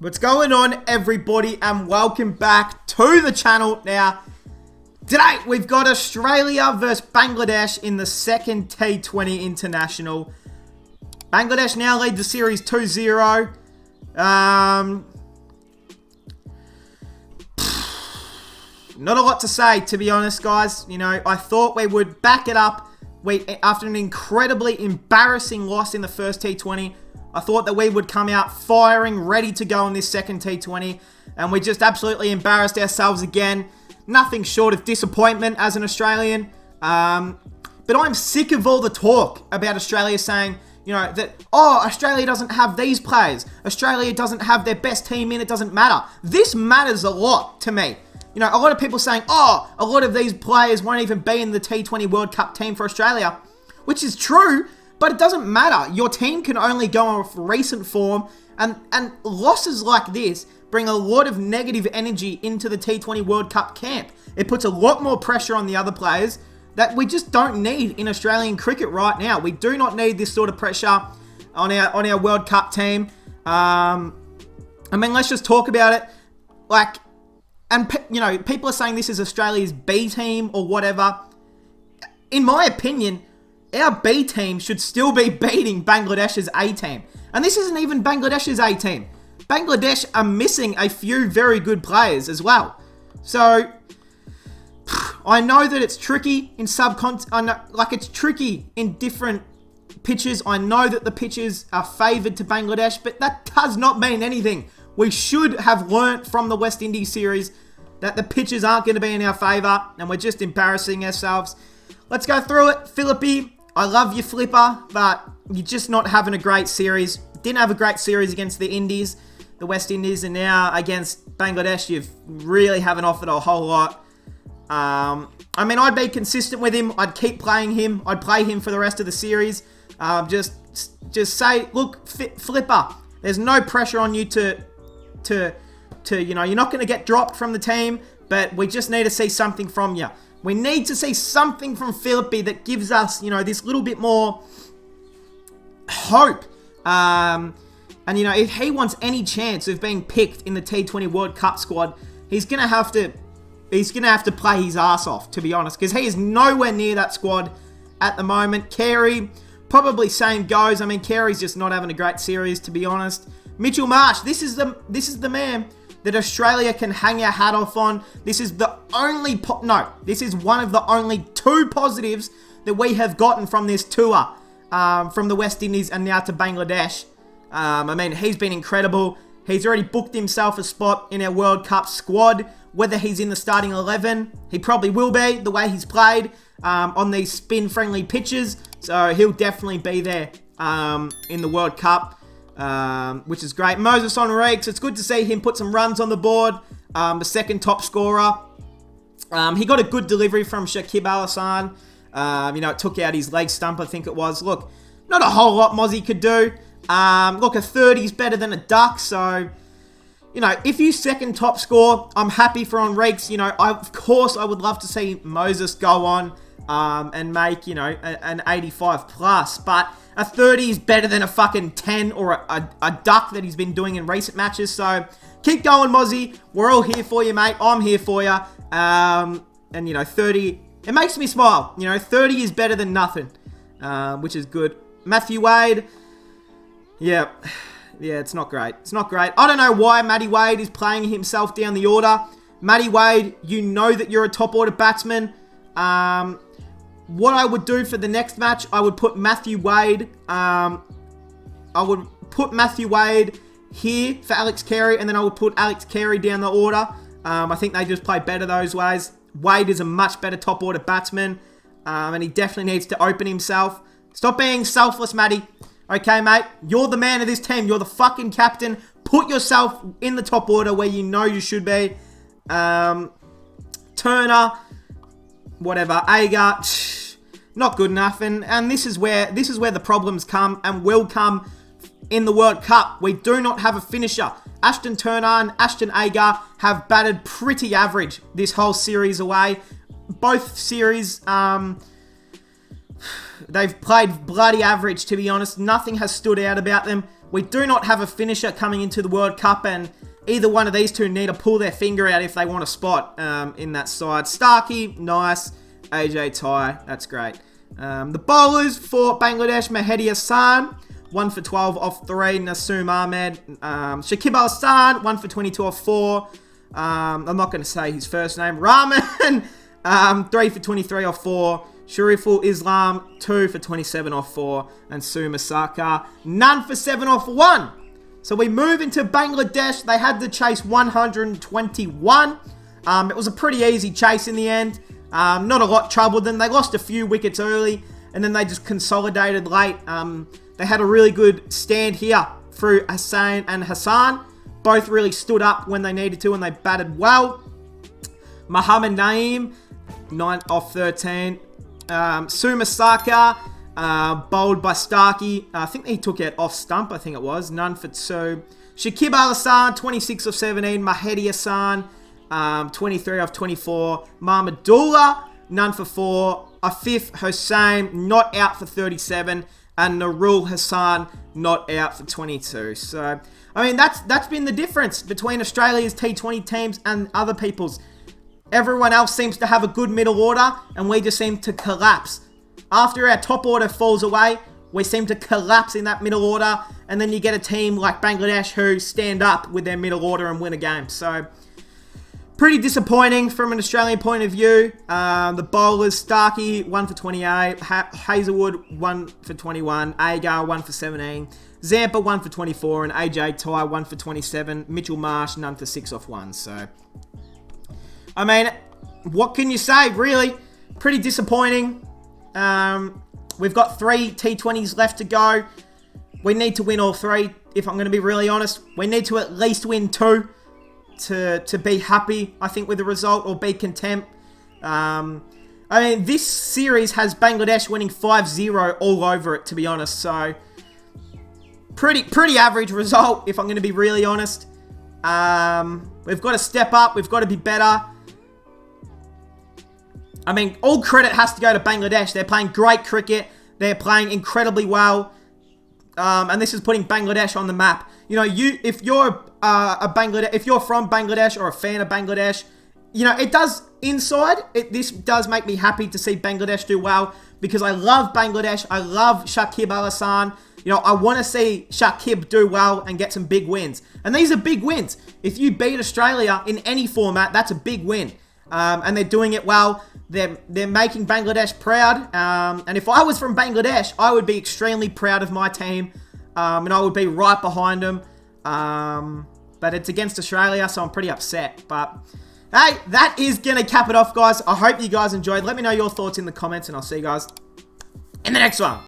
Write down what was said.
What's going on, everybody, and welcome back to the channel. Now, today we've got Australia versus Bangladesh in the second T20 International. Bangladesh now lead the series 2-0. Not a lot to say, to be honest, guys. You know, I thought we would back it up. After an incredibly embarrassing loss in the first T20, I thought that we would come out firing, ready to go in this second T20, and we just absolutely embarrassed ourselves again. Nothing short of disappointment as an Australian. But I'm sick of all the talk about Australia saying, you know, that, oh, Australia doesn't have these players. Australia doesn't have their best team in. It doesn't matter. This matters a lot to me. You know, a lot of people saying, oh, a lot of these players won't even be in the T20 World Cup team for Australia, which is true. But it doesn't matter. Your team can only go off recent form, and losses like this bring a lot of negative energy into the T20 World Cup camp. It puts a lot more pressure on the other players that we just don't need in Australian cricket right now. We do not need this sort of pressure on our World Cup team. I mean, let's just talk about it. Like, and you know, people are saying this is Australia's B team or whatever. In my opinion, our B team should still be beating Bangladesh's A team. And this isn't even Bangladesh's A team. Bangladesh are missing a few very good players as well. So, I know that it's tricky in it's tricky in different pitches. I know that the pitches are favoured to Bangladesh, but that does not mean anything. We should have learnt from the West Indies series that the pitches aren't going to be in our favour, and we're just embarrassing ourselves. Let's go through it. Philippe, I love you, Flipper, but you're just not having a great series. Didn't have a great series against the Indies, the West Indies, and now against Bangladesh, you really haven't offered a whole lot. I mean, I'd be consistent with him. I'd keep playing him. I'd play him for the rest of the series. Just say, look, Flipper, there's no pressure on you to you know, you're not going to get dropped from the team, but we just need to see something from you. We need to see something from Philippe that gives us, you know, this little bit more hope. And, you know, if he wants any chance of being picked in the T20 World Cup squad, he's going to have to play his ass off, to be honest, because he is nowhere near that squad at the moment. Carey, probably same goes. I mean, Carey's just not having a great series, to be honest. Mitchell Marsh, this is the man that Australia can hang our hat off on. This is the only this is one of the only two positives that we have gotten from this tour, from the West Indies and now to Bangladesh. I mean, he's been incredible. He's already booked himself a spot in our World Cup squad. Whether he's in the starting 11, he probably will be, the way he's played on these spin-friendly pitches. So he'll definitely be there in the World Cup. Which is great. Moses Enrique, it's good to see him put some runs on the board. The second top scorer. He got a good delivery from Shakib Al Hasan. You know, it took out his leg stump, I think it was. Look, not a whole lot Mozzie could do. Look, a 30 is better than a duck. So, you know, if you second top score, I'm happy for Enrique's. You know, of course, I would love to see Moses go on and make, you know, an 85 plus. But a 30 is better than a fucking 10 or a duck that he's been doing in recent matches. So, keep going, Mozzie. We're all here for you, mate. I'm here for you. And, you know, 30, it makes me smile. You know, 30 is better than nothing, which is good. Matthew Wade, yeah, it's not great. It's not great. I don't know why Matty Wade is playing himself down the order. Matty Wade, you know that you're a top order batsman. What I would do for the next match, I would put Matthew Wade. I would put Matthew Wade here for Alex Carey, and then I would put Alex Carey down the order. I think they just play better those ways. Wade is a much better top order batsman, and he definitely needs to open himself. Stop being selfless, Matty. Okay, mate? You're the man of this team. You're the fucking captain. Put yourself in the top order where you know you should be. Turner, whatever, Agar, not good enough, and this is where the problems come and will come in the World Cup. We do not have a finisher. Ashton Turner and Ashton Agar have batted pretty average this whole series away. Both series, they've played bloody average, to be honest. Nothing has stood out about them. We do not have a finisher coming into the World Cup, and either one of these two need to pull their finger out if they want a spot in that side. Starkey, nice. AJ Ty, that's great. The bowlers for Bangladesh, Mehdi Hassan, 1 for 12 off 3. Naseem Ahmed. Shakib Al Hassan, 1 for 22 off 4. I'm not going to say his first name. Rahman, 3 for 23 off 4. Shariful Islam, 2 for 27 off 4. And Suma Saka, none for 7 off 1. So we move into Bangladesh. They had to chase 121. It was a pretty easy chase in the end. Not a lot troubled them. They lost a few wickets early, and then they just consolidated late. They had a really good stand here through Hussain and Hassan. Both really stood up when they needed to, and they batted well. Muhammad Naeem, 9 off 13. Suma Saka, bowled by Starkey. I think he took it off stump, I think it was. None for 2. Shakib Al Hassan, 26 of 17. Mahdi Hassan, 23 off 24. Mahmudullah, none for 4. Afif Hussain, not out for 37. And Nurul Hassan, not out for 22. So, I mean, that's been the difference between Australia's T20 teams and other people's. Everyone else seems to have a good middle order, and we just seem to collapse. After our top order falls away, we seem to collapse in that middle order, and then you get a team like Bangladesh who stand up with their middle order and win a game. So, pretty disappointing from an Australian point of view. The bowlers, Starkey, 1 for 28. Hazelwood, 1 for 21. Agar, 1 for 17. Zampa, 1 for 24. And AJ Ty, 1 for 27. Mitchell Marsh, none for 6 off 1. So, I mean, what can you say, really? Pretty disappointing. We've got 3 T20s left to go. We need to win all 3, if I'm going to be really honest. We need to at least win 2 to be happy, I think, with the result, or be content. I mean, this series has Bangladesh winning 5-0 all over it, to be honest. So, pretty average result, if I'm going to be really honest. We've got to step up. We've got to be better. I mean, all credit has to go to Bangladesh. They're playing great cricket. They're playing incredibly well. And this is putting Bangladesh on the map. You know, if you're if you're from Bangladesh or a fan of Bangladesh, you know, it does inside. This does make me happy to see Bangladesh do well, because I love Bangladesh. I love Shakib Al Hassan. You know, I want to see Shakib do well and get some big wins. And these are big wins. If you beat Australia in any format, that's a big win. And they're doing it well. They're making Bangladesh proud. And if I was from Bangladesh, I would be extremely proud of my team. And I would be right behind them. But it's against Australia, so I'm pretty upset. But hey, that is going to cap it off, guys. I hope you guys enjoyed. Let me know your thoughts in the comments, and I'll see you guys in the next one.